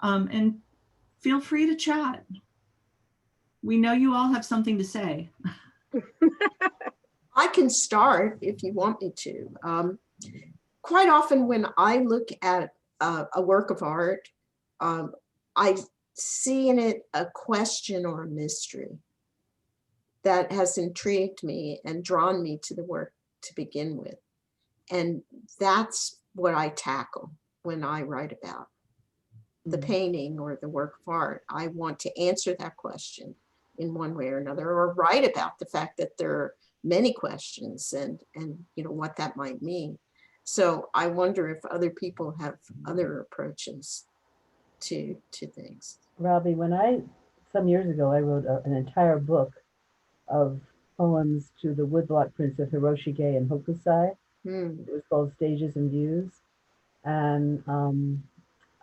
and feel free to chat. We know you all have something to say. I can start if you want me to. Quite often when I look at a work of art, I see in it a question or a mystery that has intrigued me and drawn me to the work to begin with. And that's what I tackle when I write about the painting or the work of art. I want to answer that question in one way or another, or write about the fact that there are many questions and you know what that might mean. So I wonder if other people have other approaches to things. Robbie, some years ago, I wrote an entire book of poems to the woodblock prints of Hiroshige and Hokusai. It was called Stages and Views. And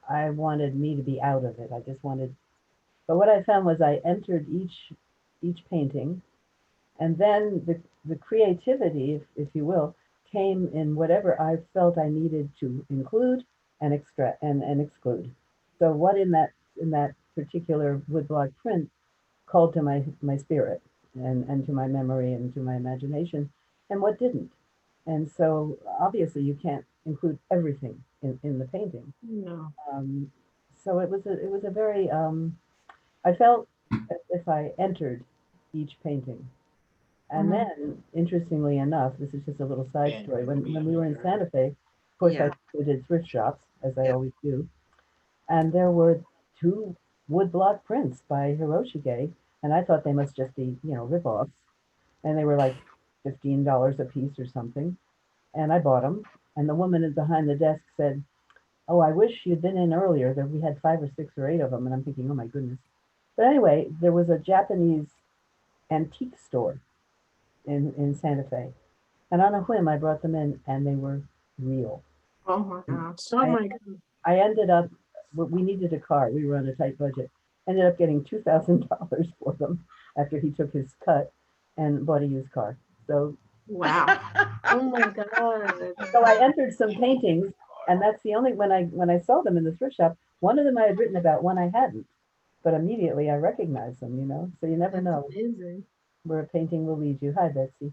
I wanted me to be out of it. I just wanted, but what I found was I entered each painting, and then the creativity, if you will, came in whatever I felt I needed to include and extract and exclude. So what in that particular woodblock print called to my spirit and to my memory and to my imagination, and what didn't. And so obviously you can't include everything in the painting. No. So it was a very, I felt as if I entered each painting. And then, interestingly enough, this is just a little side story. When we were in Santa Fe, of course, I did thrift shops, as I always do. And there were 2 woodblock prints by Hiroshige, and I thought they must just be, rip-offs. And they were like $15 a piece or something. And I bought them. And the woman behind the desk said, "Oh, I wish you'd been in earlier. That we had 5 or 6 or 8 of them." And I'm thinking, oh my goodness. But anyway, there was a Japanese antique store in Santa Fe. And on a whim, I brought them in, and they were real. Oh my gosh. Oh my God. I ended up, we needed a car. We were on a tight budget. Ended up getting $2,000 for them after he took his cut and bought a used car. So wow. Oh my God. So I entered some paintings, and that's the only, when I saw them in the thrift shop, One of them I had written about, one I hadn't, but immediately I recognized them, so you never That's know amazing. where a painting will lead you. Hi, Betsy.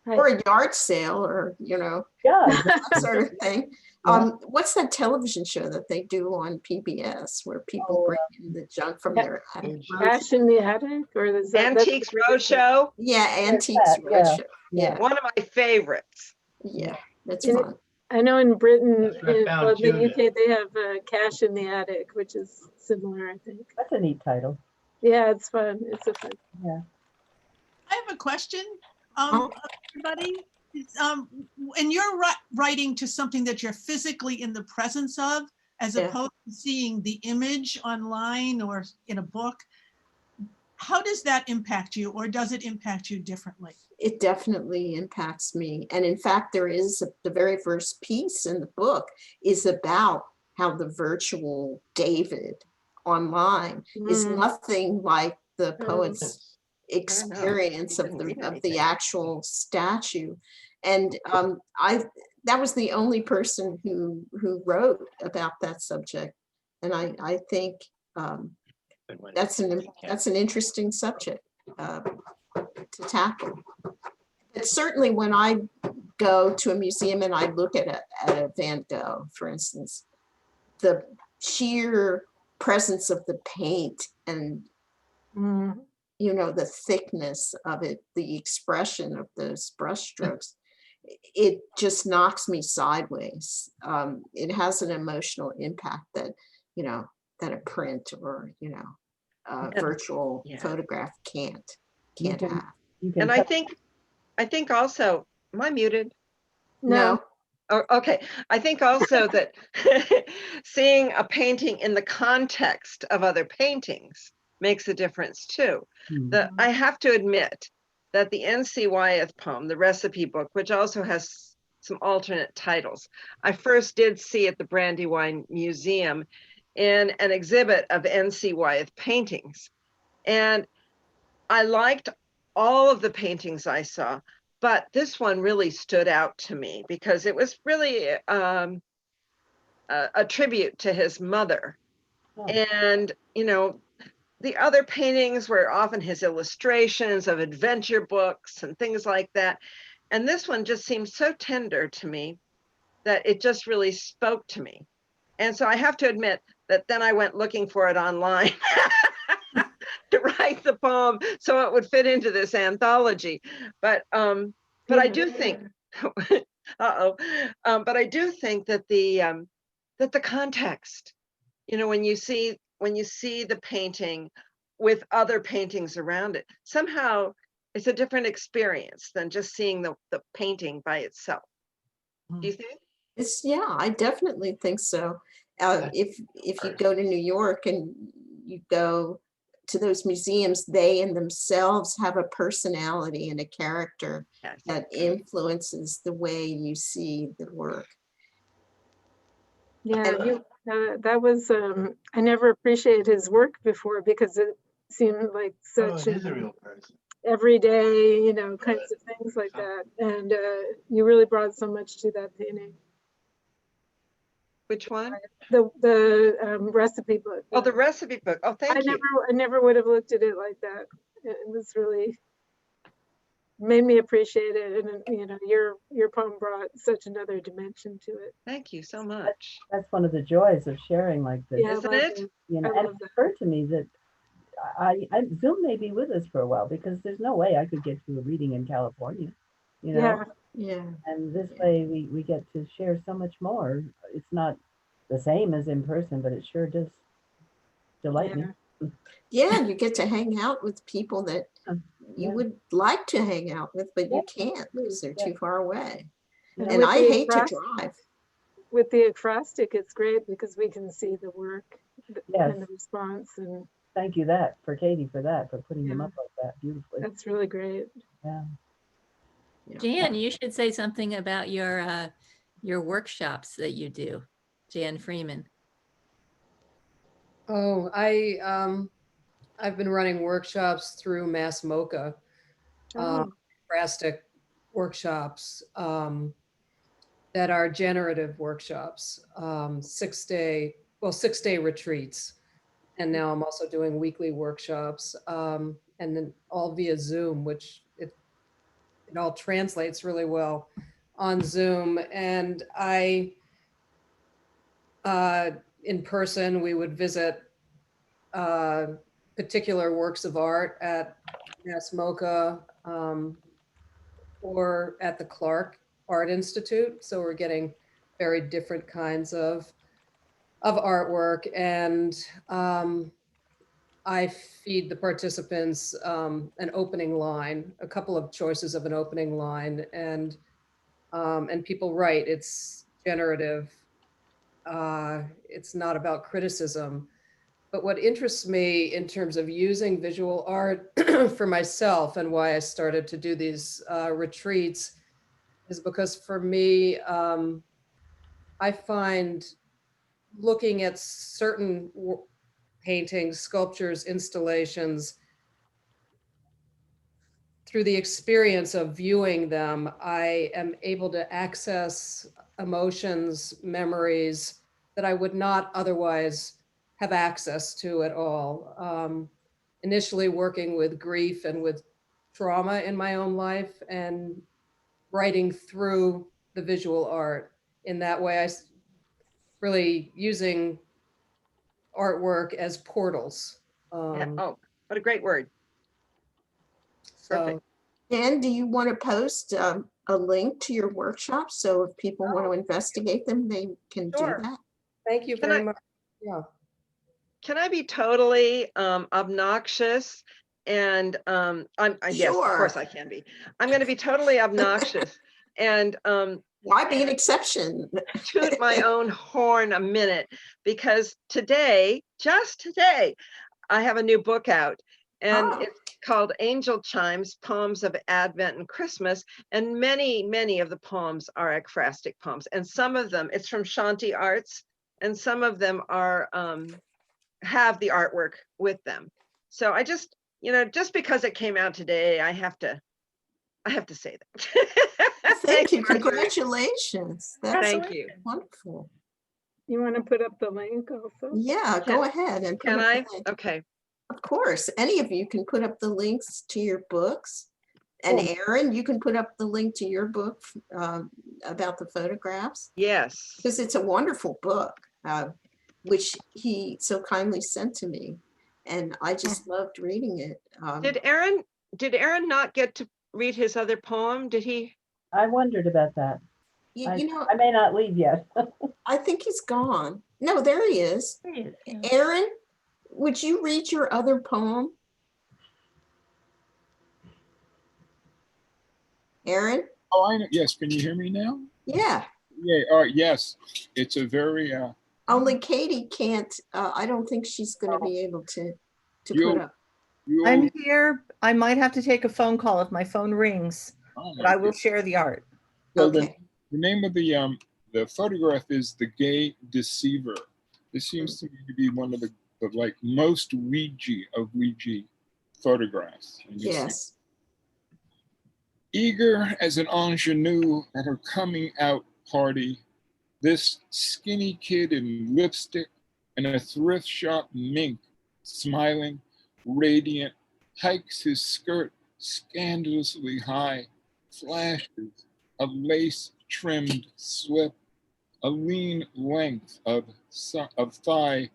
Or a yard sale, or, Yeah, that exactly. sort of thing. Yeah. What's that television show that they do on PBS where people Oh, bring in the junk from Yeah. their house? Cash in the attic, or is that? that's Antiques a different- Roadshow, Yeah, Like Antiques that, yeah, Roadshow. yeah. Yeah, one of my favorites. yeah, that's In- fun. I know in Britain, That's what I found well, in the too, UK, they have cash in the attic, which is similar, I think. That's a neat title. Yeah, it's fun. It's a fun. Yeah. I have a question, Oh. everybody. And you're writing to something that you're physically in the presence of, as Yeah. opposed to seeing the image online or in a book. How does that impact you, or does it impact you differently? It definitely impacts me. And in fact, the very first piece in the book is about how the virtual David online is nothing like the poet's experience of the actual statue. And that was the only person who wrote about that subject. And I think that's an interesting subject to tackle. But certainly when I go to a museum and I look at a Van Gogh, for instance, the sheer presence of the paint and the thickness of it, the expression of those brushstrokes, it just knocks me sideways. It has an emotional impact that a print or a virtual photograph can't have. And I think also, am I muted? No. Oh, okay. I think also that seeing a painting in the context of other paintings makes a difference too. I have to admit that the N.C. Wyeth poem, the recipe book, which also has some alternate titles, I first did see at the Brandywine Museum in an exhibit of N.C. Wyeth paintings. And I liked all of the paintings I saw, but this one really stood out to me because it was really a tribute to his mother. And, the other paintings were often his illustrations of adventure books and things like that. And this one just seemed so tender to me that it just really spoke to me. And so I have to admit that then I went looking for it online to write the poem so it would fit into this anthology. But I do think, but I do think that the context, when you see the painting with other paintings around it, somehow it's a different experience than just seeing the painting by itself. Do you think? I definitely think so. If you go to New York and you go to those museums, they in themselves have a personality and a character that influences the way you see the work. Yeah, that was, I never appreciated his work before because it seemed like such it is a real person. everyday, kinds of things like that. And you really brought so much to that painting. Which one? The recipe book. Oh, the recipe book. Oh, thank you. I never would have looked at it like that. It was really made me appreciate it, and your poem brought such another dimension to it. Thank you so much. That's one of the joys of sharing like this. Yeah, isn't it? And it occurred to me that Zoom may be with us for a while because there's no way I could get to a reading in California, Yeah. And this way we get to share so much more. It's not the same as in person, but it sure does delight me. Yeah, you get to hang out with people that you would like to hang out with, but you can't because they're too far away. And I hate to drive. With the acrostic, it's great because we can see the work Yes. and the response, and Thank you for Katie for putting them up like that beautifully. that's really great. Yeah. Jan, you should say something about your workshops that you do, Jan Freeman. Oh, I've been running workshops through Mass MoCA, Acrostic workshops that are generative workshops, 6-day well, 6-day retreats. And now I'm also doing weekly workshops, and then all via Zoom, which it all translates really well on Zoom. And in person, we would visit particular works of art at Mass MoCA or at the Clark Art Institute. So we're getting very different kinds of artwork. And I feed the participants an opening line, a couple of choices of an opening line, and people write. It's generative. It's not about criticism. But what interests me in terms of using visual art for myself and why I started to do these retreats is because for me, I find looking at certain paintings, sculptures, installations, through the experience of viewing them, I am able to access emotions, memories that I would not otherwise have access to at all. Initially working with grief and with trauma in my own life and writing through the visual art. In that way, I really using artwork as portals. Oh, what a great word. Perfect. And do you want to post a link to your workshop? So if people want to investigate them, they can do Sure. that. Thank you very much. Yeah. Can I be totally obnoxious? And yes, of course Sure. I can be. I'm going to be totally obnoxious and Why be an exception? toot my own horn a minute, because today, just today, I have a new book out, and it's called Angel Chimes, Poems of Advent and Christmas. And many of the poems are ekphrastic poems. And some of them, it's from Shanti Arts, and some of them are have the artwork with them. So I just, just because it came out today, I have to say that. Thank you. Marjorie. Congratulations. That's Thank you. wonderful. You want to put up the link also? Yeah, go ahead and put Can up I? the link. Okay. Of course, any of you can put up the links to your books. And Aaron, you can put up the link to your book about the photographs. Yes. Because it's a wonderful book, which he so kindly sent to me. And I just loved reading it. Did Aaron not get to read his other poem? Did he? I wondered about that. You know, I may not leave yet. I think he's gone. No, there he is. Aaron, would you read your other poem? Aaron? Oh, I know. Yes. Can you hear me now? Yeah. Yeah. All right. Yes. It's a very. Only Katie can't. I don't think she's going to be able to put up. I'm here. I might have to take a phone call if my phone rings, but I will share the art. So the name of the photograph is The Gay Deceiver. This seems to me to be one of the like most Ouija of Ouija photographs. Yes. Eager as an ingenue at her coming out party, this skinny kid in lipstick and a thrift shop mink, smiling, radiant, hikes his skirt scandalously high, flashes a lace-trimmed slip, a lean length of thigh,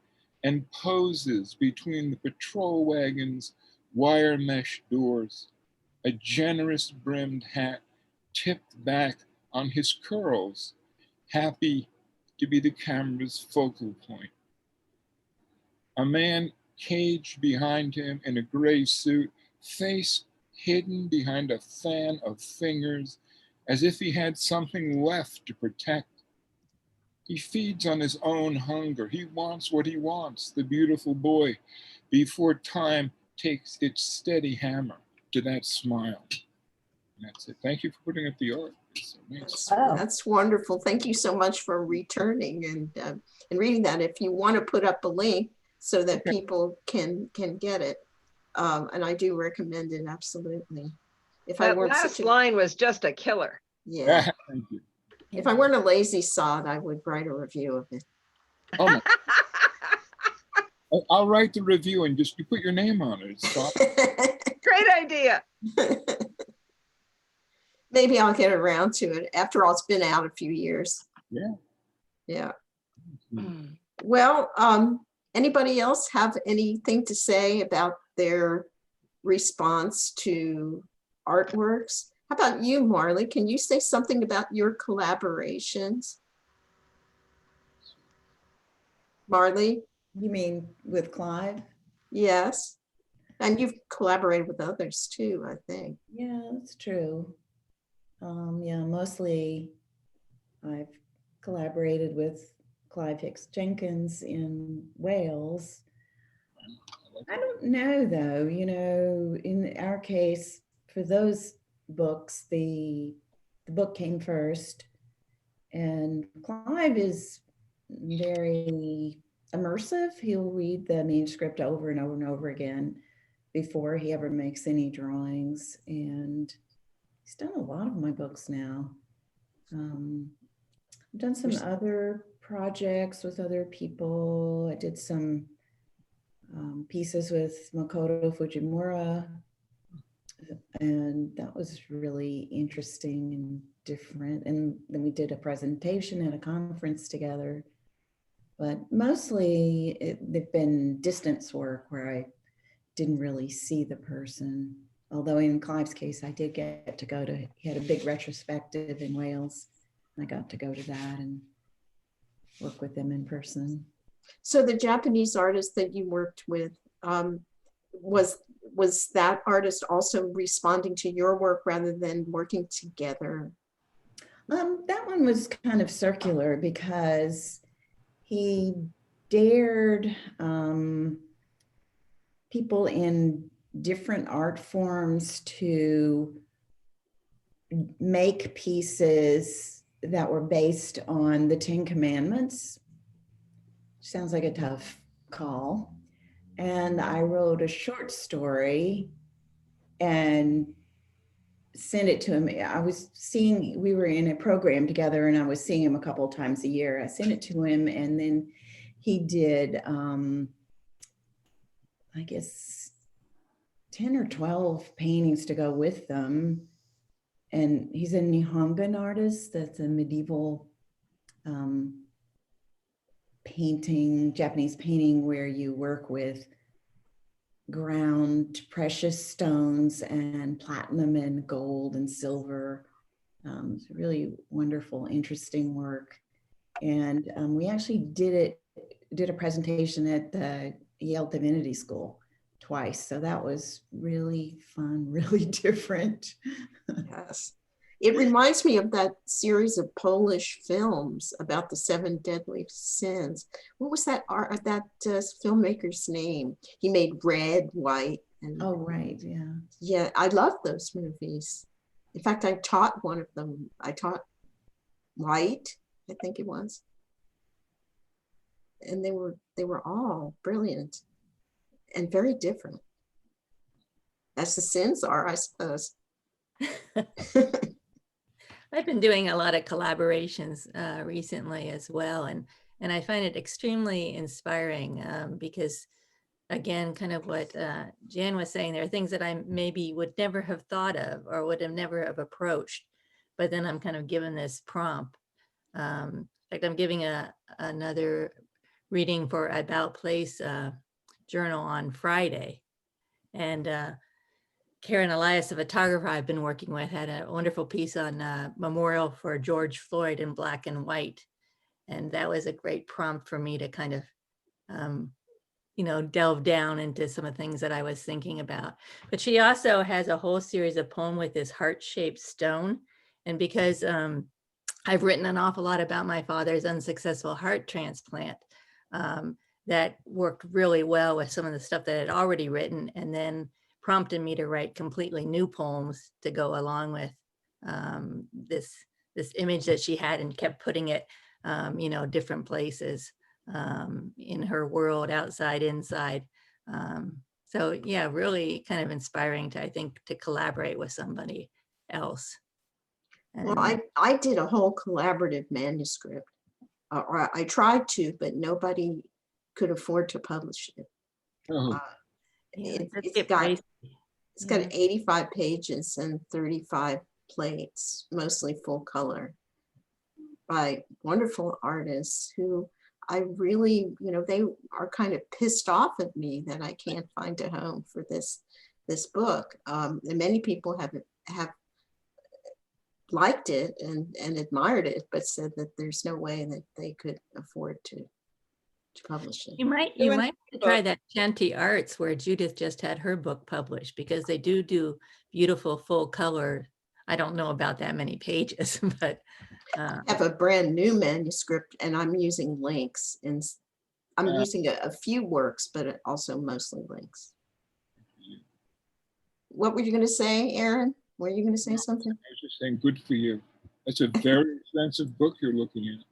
and poses between the patrol wagon's wire mesh doors, a generous brimmed hat tipped back on his curls, happy to be the camera's focal point. A man caged behind him in a gray suit, face hidden behind a fan of fingers, as if he had something left to protect. He feeds on his own hunger. He wants what he wants, the beautiful boy, before time takes its steady hammer to that smile. And that's it. Thank you for putting up the art. It's amazing. That's wonderful. Thank you so much for returning and reading that. If you want to put up a link so that people can get it, and I do recommend it absolutely. If That I weren't last such a, line was just a killer. yeah, Thank you. if I weren't a lazy sod, I would write a review of it. Oh, I'll write the review and just you put your name on it. It's fine. Great idea. Maybe I'll get around to it. After all, it's been out a few years. Yeah. Yeah. Mm. Well, anybody else have anything to say about their response to artworks? How about you, Marley? Can you say something about your collaborations? Marley? You mean with Clive? Yes. And you've collaborated with others too, I think. Yeah, that's true. Yeah, mostly I've collaborated with Clive Hicks Jenkins in Wales. I don't know though, you know, in our case, for those books, the book came first, and Clive is very immersive. He'll read the manuscript over and over and over again before he ever makes any drawings. And he's done a lot of my books now. I've done some other projects with other people. I did some pieces with Makoto Fujimura, and that was really interesting and different. And then we did a presentation at a conference together. But mostly they've been distance work where I didn't really see the person. Although in Clive's case, I did get to go to, he had a big retrospective in Wales. And I got to go to that and work with them in person. So the Japanese artist that you worked with, was that artist also responding to your work rather than working together? That one was kind of circular because he dared people in different art forms to make pieces that were based on the 10 Commandments. Sounds like a tough call. And I wrote a short story and sent it to him. I was seeing, we were in a program together and I was seeing him a couple of times a year. I sent it to him and then he did, I guess, 10 or 12 paintings to go with them. And he's a Nihongan artist. That's a medieval painting, Japanese painting, where you work with ground precious stones and platinum and gold and silver. It's really wonderful, interesting work. And we actually did a presentation at the Yale Divinity School twice. So that was really fun, really different. Yes. It reminds me of that series of Polish films about the 7 deadly sins. What was that filmmaker's name? He made Red, White, and oh, right, yeah. Yeah, I love those movies. In fact, I taught one of them. I taught White, I think it was. And they were all brilliant and very different, as the sins are, I suppose. I've been doing a lot of collaborations recently as well, and I find it extremely inspiring because, again, kind of what Jan was saying, there are things that I maybe would never have thought of or would have never have approached, but then I'm kind of given this prompt. In fact, I'm giving another reading for About Place journal on Friday, and Karen Elias, a photographer I've been working with, had a wonderful piece on memorial for George Floyd in black and white. And that was a great prompt for me to kind of, delve down into some of the things that I was thinking about. But she also has a whole series of poems with this heart-shaped stone. And because I've written an awful lot about my father's unsuccessful heart transplant, that worked really well with some of the stuff that I'd already written, and then prompted me to write completely new poems to go along with this image that she had, and kept putting it, different places in her world, outside, inside. So yeah, really kind of inspiring to, I think, to collaborate with somebody else. Well, I did a whole collaborative manuscript, or I tried to, but nobody could afford to publish it. Oh, It's got 85 pages and 35 plates, mostly full color, by wonderful artists who I really, they are kind of pissed off at me that I can't find a home for this book. And many people have liked it and admired it, but said that there's no way that they could afford to publish it. You might try that Shanty Arts where Judith just had her book published, because they do beautiful full color. I don't know about that many pages, but I have a brand new manuscript and I'm using links, and I'm using a few works, but also mostly links. What were you going to say, Aaron? Were you going to say something? I was just saying, good for you. That's a very expensive book you're looking at.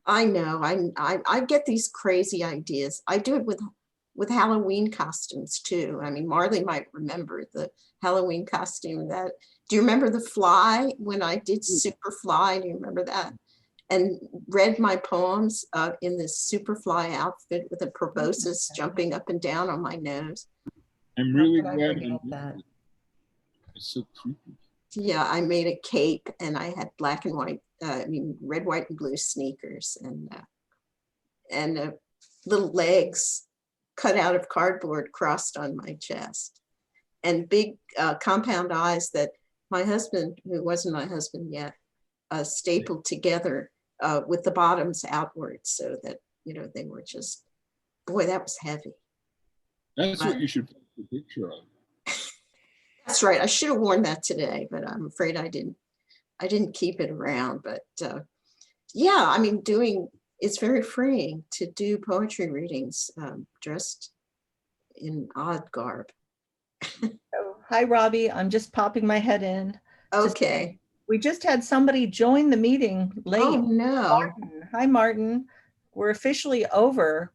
I know. I get these crazy ideas. I do it with Halloween costumes too. I mean, Marley might remember the Halloween costume that. Do you remember the fly when I did Superfly? Do you remember that? And read my poems in this Superfly outfit with a proboscis jumping up and down on my nose. I'm really glad you did that. It's so creepy. Yeah, I made a cape and I had black and white, red, white, and blue sneakers and little legs cut out of cardboard crossed on my chest, and big compound eyes that my husband, who wasn't my husband yet, stapled together with the bottoms outwards so that, they were just, boy, that was heavy. That's what you should put the picture of. That's right. I should have worn that today, but I'm afraid I didn't keep it around. But yeah, I mean, it's very freeing to do poetry readings dressed in odd garb. Hi, Robbie. I'm just popping my head in. Okay. We just had somebody join the meeting late. Oh, no. Martin. Hi, Martin. We're officially over.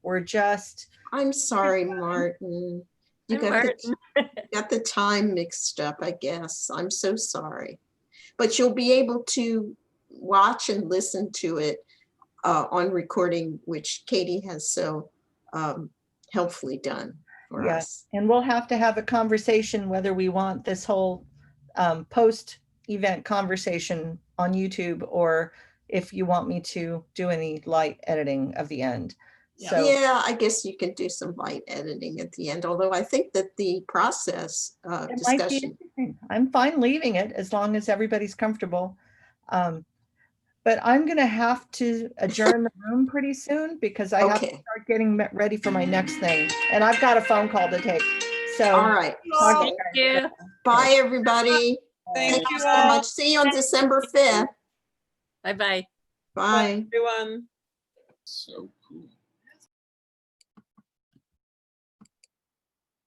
I'm sorry, Martin. You got the time mixed up, I guess. I'm so sorry. But you'll be able to watch and listen to it on recording, which Katie has so helpfully done for us. And we'll have to have a conversation whether we want this whole post-event conversation on YouTube, or if you want me to do any light editing of the end. So, yeah, I guess you can do some light editing at the end, although I think that the process discussion. I'm fine leaving it as long as everybody's comfortable. But I'm going to have to adjourn the room pretty soon because I have to start getting ready for my next thing. And I've got a phone call to take. So, all right. Thank you. Bye, everybody. Thank you so much. See you on December 5th. Bye-bye. Bye. Everyone. So cool.